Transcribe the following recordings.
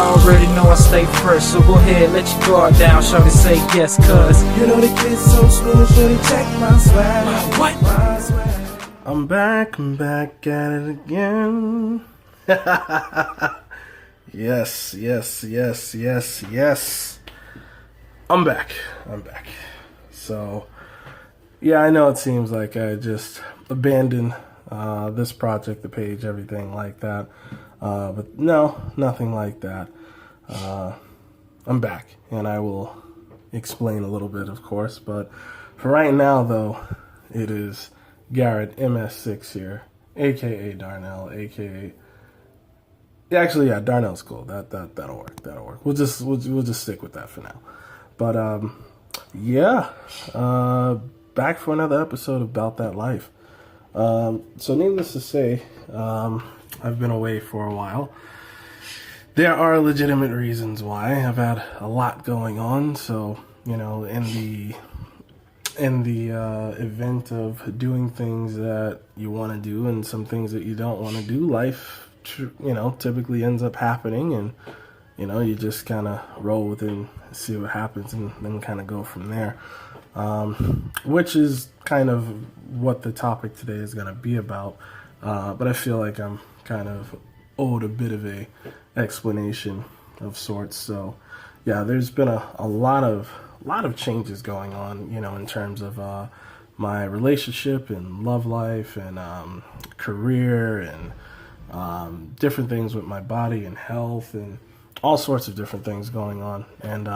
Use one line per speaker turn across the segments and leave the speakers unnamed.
already know I stay fresh, so go ahead, let your guard down, shawty say yes, cuz
you know the kid's so smooth, shorty check my swag.
What?
My swag.
I'm back at it again. Yes. I'm back. So, yeah, I know it seems like I just abandoned this project, the page, everything like that. But no, nothing like that. I'm back, and I will explain a little bit, of course. But for right now, though, it is Garrett MS6 here, aka Darnell, aka actually, yeah, Darnell's cool. That'll work. We'll just stick with that for now. But yeah, back for another episode of Bout That Life. So needless to say, I've been away for a while. There are legitimate reasons why. I've had a lot going on, so you know, in the event of doing things that you want to do and some things that you don't want to do, life, you know, typically ends up happening, and you know, you just kind of roll with it and see what happens, and then kind of go from there. Which is kind of what the topic today is going to be about. But I feel like I'm kind of owed a bit of a explanation of sorts. So yeah, there's been a lot of changes going on, you know, in terms of my relationship and love life and career and different things with my body and health and all sorts of different things going on. And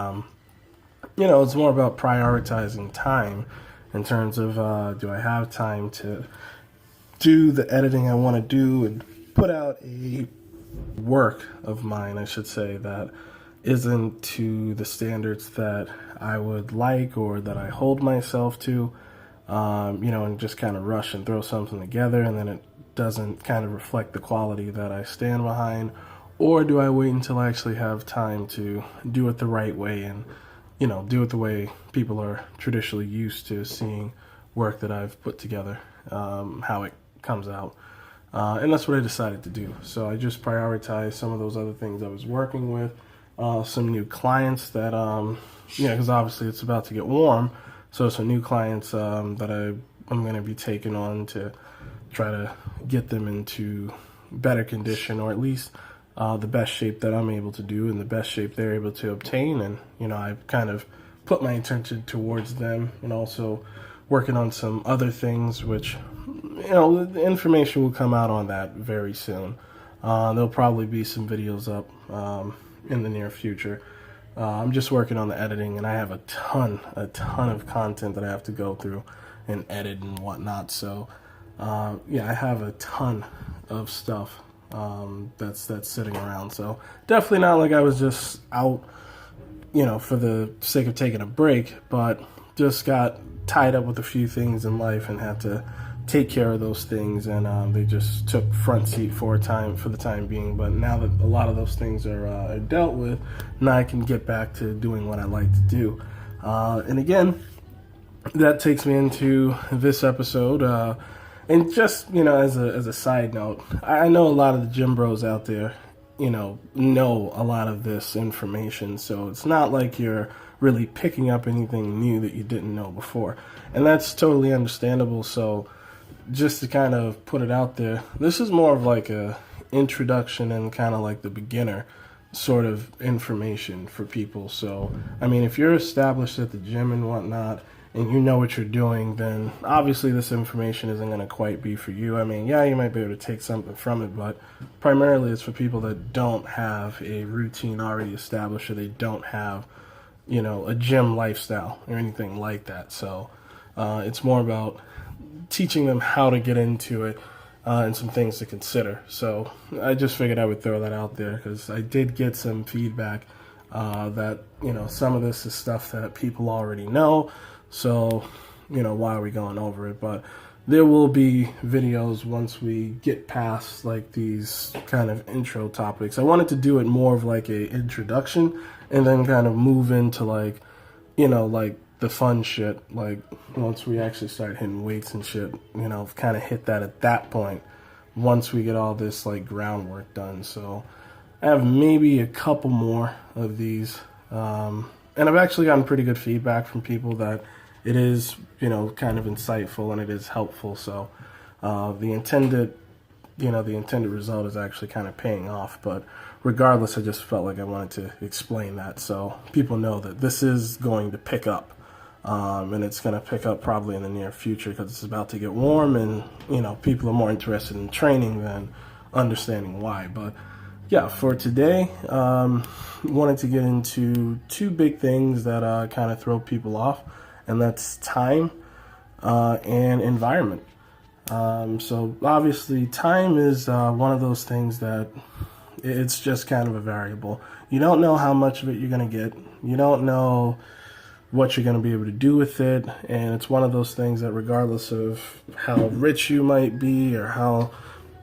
you know, it's more about prioritizing time in terms of do I have time to do the editing I want to do and put out a work of mine, I should say, that isn't to the standards that I would like or that I hold myself to, you know, and just kind of rush and throw something together and then it doesn't kind of reflect the quality that I stand behind? Or do I wait until I actually have time to do it the right way and, you know, do it the way people are traditionally used to seeing work that I've put together, how it comes out. And that's what I decided to do. So I just prioritized some of those other things I was working with, some new clients that, you know, because obviously it's about to get warm. So some new clients that I'm going to be taking on to try to get them into better condition, or at least the best shape that I'm able to do and the best shape they're able to obtain. And, you know, I've kind of put my attention towards them and also working on some other things, which, you know, the information will come out on that very soon. There'll probably be some videos up in the near future. I'm just working on the editing, and I have a ton of content that I have to go through and edit and whatnot. So, yeah, I have a ton of stuff that's sitting around. So definitely not like I was just out, you know, for the sake of taking a break, but just got tied up with a few things in life and had to take care of those things, and they just took front seat for the time being. But now that a lot of those things are dealt with, now I can get back to doing what I like to do. And again, that takes me into this episode. And just, you know, as a side note, I know a lot of the gym bros out there, you know a lot of this information. So it's not like you're really picking up anything new that you didn't know before. And that's totally understandable. So just to kind of put it out there, this is more of like a introduction and kind of like the beginner sort of information for people. So, I mean, if you're established at the gym and whatnot, and you know what you're doing, then obviously this information isn't going to quite be for you. I mean, yeah, you might be able to take something from it, but primarily it's for people that don't have a routine already established, or they don't have, you know, a gym lifestyle or anything like that. So it's more about teaching them how to get into it and some things to consider. So I just figured I would throw that out there because I did get some feedback that, you know, some of this is stuff that people already know. So, you know, why are we going over it? But there will be videos once we get past like these kind of intro topics. I wanted to do it more of like a introduction and then kind of move into like, you know, like the fun shit. Like once we actually start hitting weights and shit, you know, kind of hit that at that point once we get all this like groundwork done. So I have maybe a couple more of these. And I've actually gotten pretty good feedback from people that it is, kind of insightful and it is helpful. So the intended result is actually kind of paying off. But regardless, I just felt like I wanted to explain that so people know that this is going to pick up. And it's going to pick up probably in the near future because it's about to get warm and, people are more interested in training than understanding why. But yeah, for today, wanted to get into two big things that kind of throw people off, and that's time and environment. So obviously time is one of those things that it's just kind of a variable. You don't know how much of it you're going to get. You don't know what you're going to be able to do with it, and it's one of those things that regardless of how rich you might be or how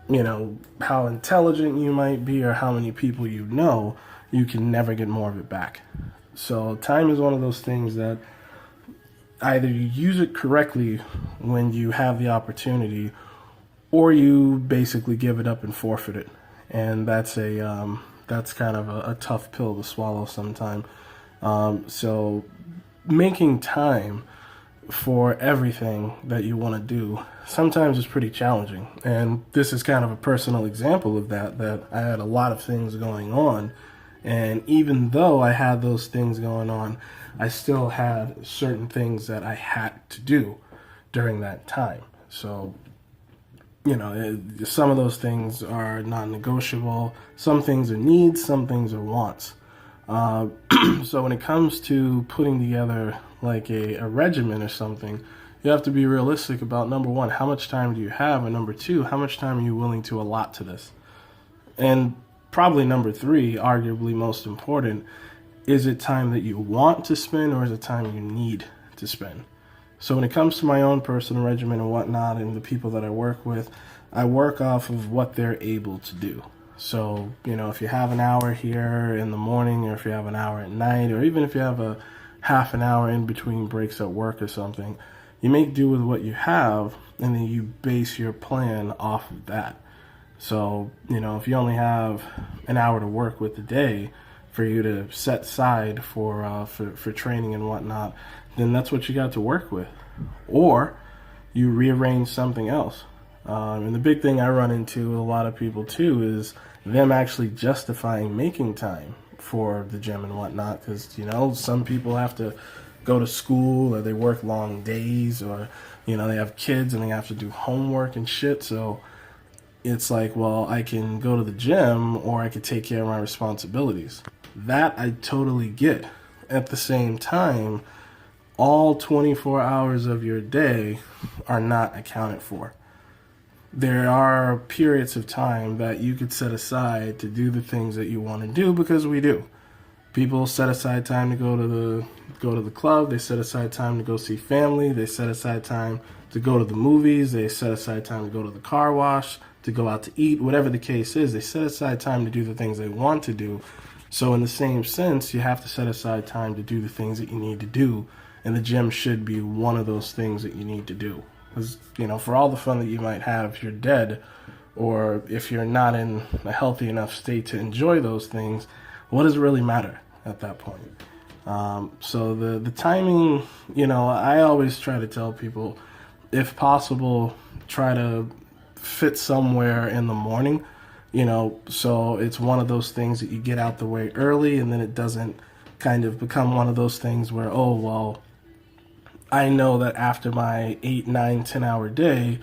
intelligent you might be or how many people you can never get more of it back. So time is one of those things that either you use it correctly when you have the opportunity, or you basically give it up and forfeit it. And that's kind of a tough pill to swallow sometimes. So making time for everything that you want to do sometimes is pretty challenging. And this is kind of a personal example of that I had a lot of things going on. And even though I had those things going on, I still had certain things that I had to do during that time. So, some of those things are non-negotiable. Some things are needs, some things are wants. So when it comes to putting together like a regimen or something, you have to be realistic about, number one, how much time do you have? And number two, how much time are you willing to allot to this? And probably number three, arguably most important, is it time that you want to spend or is it time you need to spend? So when it comes to my own personal regimen and whatnot and the people that I work with, I work off of what they're able to do. So, if you have an hour here in the morning or if you have an hour at night or even if you have a half an hour in between breaks at work or something, you make do with what you have and then you base your plan off of that. So, if you only have an hour to work with a day for you to set aside for training and whatnot, then that's what you got to work with. Or you rearrange something else. And the big thing I run into with a lot of people too is them actually justifying making time for the gym and whatnot, because some people have to go to school or they work long days or they have kids and they have to do homework and shit. So it's like, well, I can go to the gym or I could take care of my responsibilities. That I totally get. At the same time, all 24 hours of your day are not accounted for. There are periods of time that you could set aside to do the things that you want to do, because we do. People set aside time to go to the club, they set aside time to go see family, they set aside time to go to the movies, they set aside time to go to the car wash, to go out to eat, whatever the case is. They set aside time to do the things they want to do. So in the same sense, you have to set aside time to do the things that you need to do, and the gym should be one of those things that you need to do. Because, for all the fun that you might have if you're dead, or if you're not in a healthy enough state to enjoy those things, what does it really matter at that point? So the timing, I always try to tell people, if possible, try to fit somewhere in the morning, so it's one of those things that you get out the way early, and then it doesn't kind of become one of those things where, oh, well, I know that after my 8, 9, 10-hour day,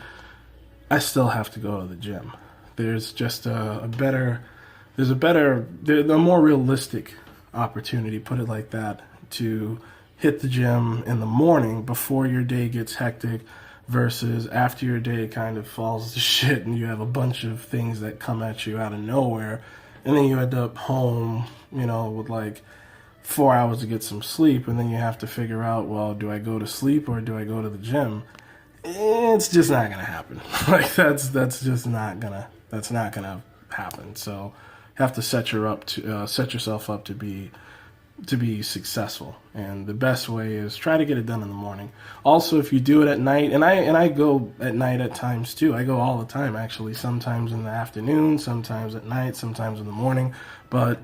I still have to go to the gym. There's just a more realistic opportunity, put it like that, to hit the gym in the morning before your day gets hectic versus after your day kind of falls to shit and you have a bunch of things that come at you out of nowhere, and then you end up home, with like 4 hours to get some sleep, and then you have to figure out, well, do I go to sleep or do I go to the gym? It's just not gonna happen. Like that's not gonna happen. So you have to set yourself up to be to be successful. And the best way is try to get it done in the morning. Also, if you do it at night, and I go at night at times too. I go all the time actually. Sometimes in the afternoon, sometimes at night, sometimes in the morning. But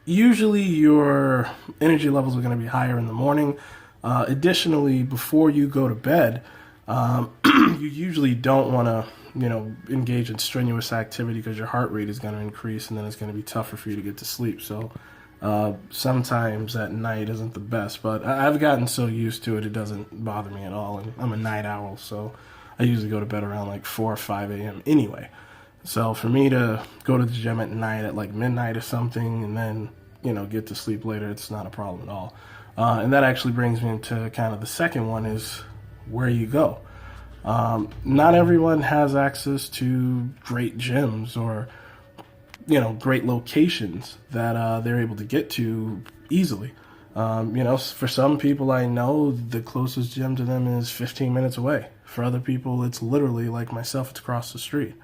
usually your energy levels are going to be higher in the morning. Additionally, before you go to bed, you usually don't want to, engage in strenuous activity because your heart rate is going to increase, and then it's going to be tougher for you to get to sleep. So sometimes at night isn't the best, but I've gotten so used to it, it doesn't bother me at all. And I'm a night owl, so I usually go to bed around like 4 or 5 a.m. anyway. So for me to go to the gym at night at like midnight or something, and then, get to sleep later, it's not a problem at all. And that actually brings me into kind of the second one, is where you go. Not everyone has access to great gyms or, great locations that they're able to get to easily. For some people I know, the closest gym to them is 15 minutes away. For other people, it's literally, like myself, it's across the street.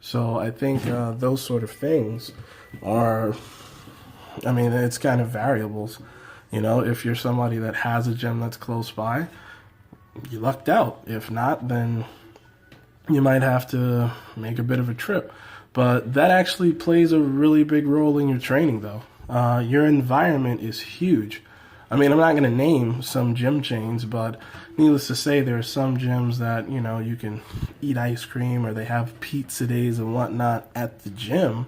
So I think those sort of things are, it's kind of variables. If you're somebody that has a gym that's close by, you lucked out. If not, then you might have to make a bit of a trip. But that actually plays a really big role in your training, though. Your environment is huge. I'm not going to name some gym chains, but needless to say, there are some gyms that, you can eat ice cream, or they have pizza days and whatnot at the gym.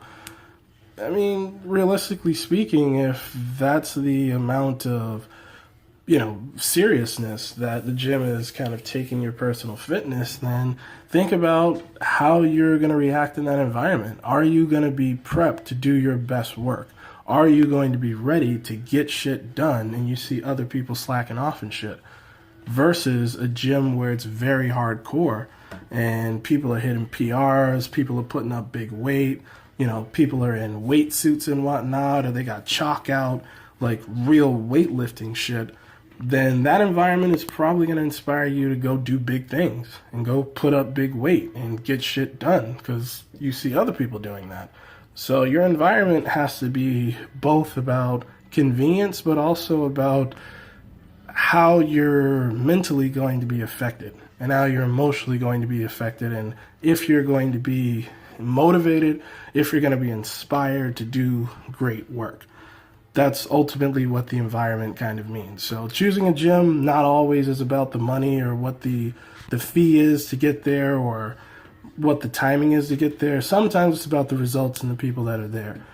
Realistically speaking, if that's the amount of, seriousness that the gym is kind of taking your personal fitness, then think about how you're going to react in that environment. Are you going to be prepped to do your best work? Are you going to be ready to get shit done and you see other people slacking off and shit? Versus a gym where it's very hardcore and people are hitting PRs, people are putting up big weight, people are in weight suits and whatnot, or they got chalk out, like real weightlifting shit. Then that environment is probably going to inspire you to go do big things and go put up big weight and get shit done because you see other people doing that. So your environment has to be both about convenience, but also about how you're mentally going to be affected and how you're emotionally going to be affected, and if you're going to be motivated, if you're going to be inspired to do great work. That's ultimately what the environment kind of means. So choosing a gym not always is about the money or what the fee is to get there or what the timing is to get there. Sometimes it's about the results and the people that are there.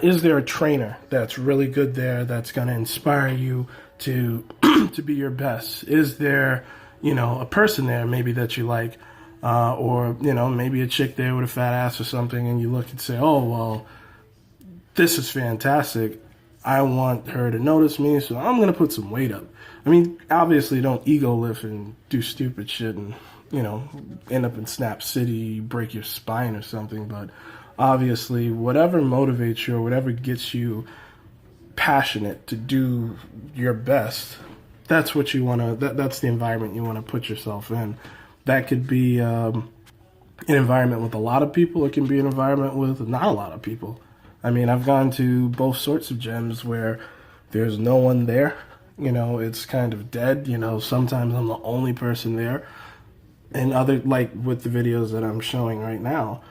Is there a trainer that's really good there that's going to inspire you to to be your best? Is there, a person there maybe that you like, or, maybe a chick there with a fat ass or something, and you look and say, oh, well, this is fantastic. I want her to notice me, so I'm going to put some weight up. Obviously don't ego lift and do stupid shit and, end up in Snap City, break your spine or something. But obviously whatever motivates you or whatever gets you passionate to do your best, that's what you want to, that's the environment you want to put yourself in. That could be an environment with a lot of people. It can be an environment with not a lot of people. I've gone to both sorts of gyms where there's no one there. It's kind of dead. Sometimes I'm the only person there. And other, like with the videos that I'm showing right now.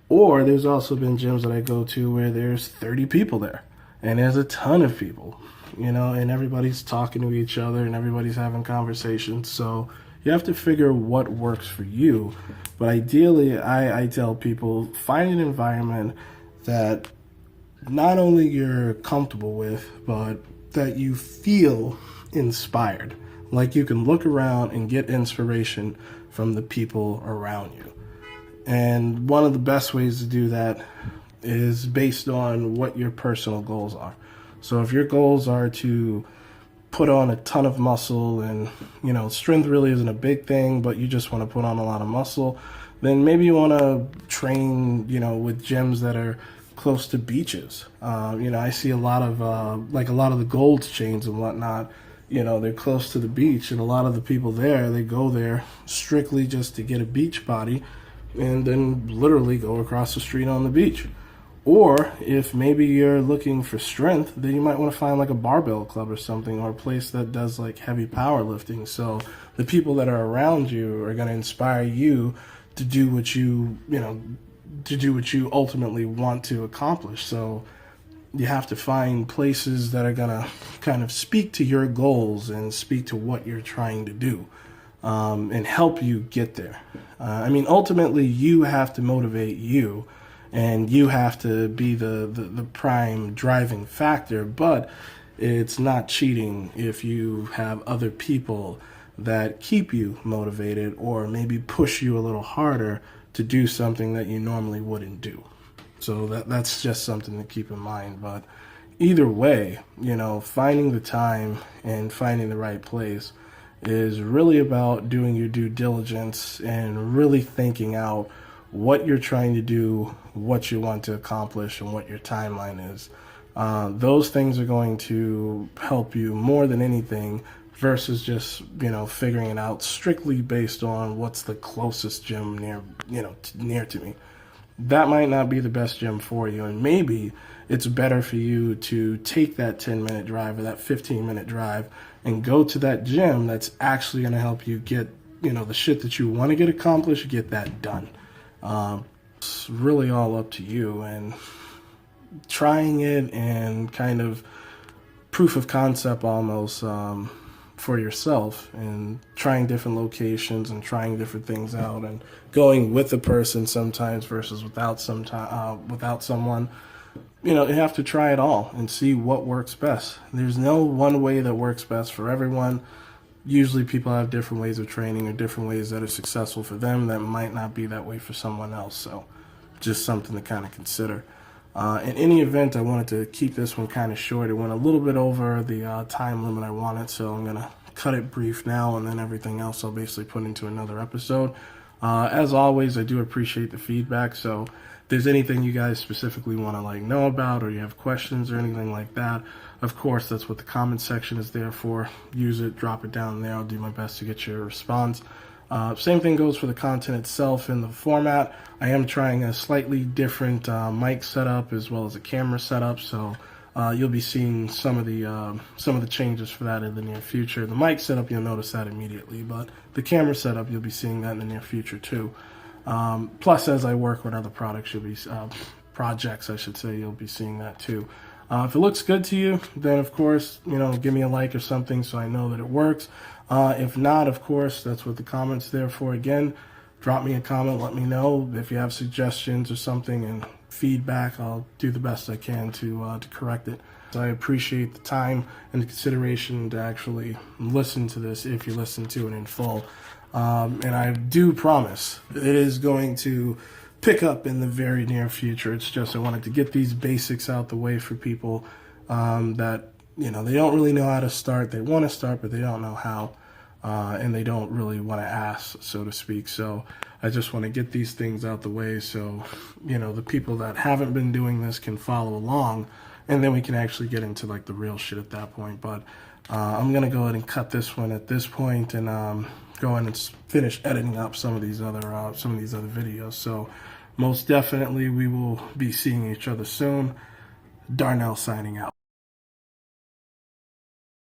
Or there's also been gyms that I go to where there's 30 people there. And there's a ton of people, and everybody's talking to each other and everybody's having conversations. So you have to figure what works for you. But ideally, I tell people, find an environment that not only you're comfortable with, but that you feel inspired. Like you can look around and get inspiration from the people around you. And one of the best ways to do that is based on what your personal goals are. So if your goals are to put on a ton of muscle and, strength really isn't a big thing, but you just want to put on a lot of muscle, then maybe you want to train, with gyms that are close to beaches. I see a lot of the Gold's chains and whatnot, they're close to the beach, and a lot of the people there, they go there strictly just to get a beach body and then literally go across the street on the beach. Or if maybe you're looking for strength, then you might want to find like a barbell club or something, or a place that does like heavy powerlifting. So the people that are around you are going to inspire you to do what you ultimately want to accomplish. So you have to find places that are going to kind of speak to your goals and speak to what you're trying to do, and help you get there. I mean, ultimately, you have to motivate you, and you have to be the prime driving factor, but it's not cheating if you have other people that keep you motivated or maybe push you a little harder to do something that you normally wouldn't do. So that's just something to keep in mind. But either way, finding the time and finding the right place is really about doing your due diligence and really thinking out what you're trying to do, what you want to accomplish, and what your timeline is. Those things are going to help you more than anything versus just, figuring it out strictly based on what's the closest gym near to me. That might not be the best gym for you, and maybe it's better for you to take that 10-minute drive or that 15-minute drive and go to that gym that's actually going to help you get, the shit that you want to get accomplished, get that done. It's really all up to you, and trying it and kind of proof of concept almost for yourself, and trying different locations and trying different things out, and going with a person sometimes versus without someone. You have to try it all and see what works best. There's no one way that works best for everyone. Usually people have different ways of training or different ways that are successful for them that might not be that way for someone else. So just something to kind of consider. In any event, I wanted to keep this one kind of short. It went a little bit over the time limit I wanted, so I'm going to cut it brief now, and then everything else I'll basically put into another episode. As always, I do appreciate the feedback, so if there's anything you guys specifically want to know about, or you have questions or anything like that, of course, that's what the comment section is there for. Use it, drop it down there. I'll do my best to get your response. Same thing goes for the content itself and the format. I am trying a slightly different mic setup as well as a camera setup, so you'll be seeing some of the changes for that in the near future. The mic setup, you'll notice that immediately, but the camera setup, you'll be seeing that in the near future too. Plus, as I work with other projects, I should say, you'll be seeing that too. If it looks good to you, then of course, give me a like or something so I know that it works. If not, of course, that's what the comment's there for. Again, drop me a comment, let me know if you have suggestions or something and feedback. I'll do the best I can to correct it. So I appreciate the time and the consideration to actually listen to this if you listen to it in full. And I do promise it is going to pick up in the very near future. It's just I wanted to get these basics out the way for people that they don't really know how to start. They want to start, but they don't know how, and they don't really want to ask, so to speak. So I just want to get these things out the way so the people that haven't been doing this can follow along, and then we can actually get into the real shit at that point. But I'm gonna go ahead and cut this one at this point, and go ahead and finish editing up some of these other videos. So most definitely we will be seeing each other soon. Darnell signing out.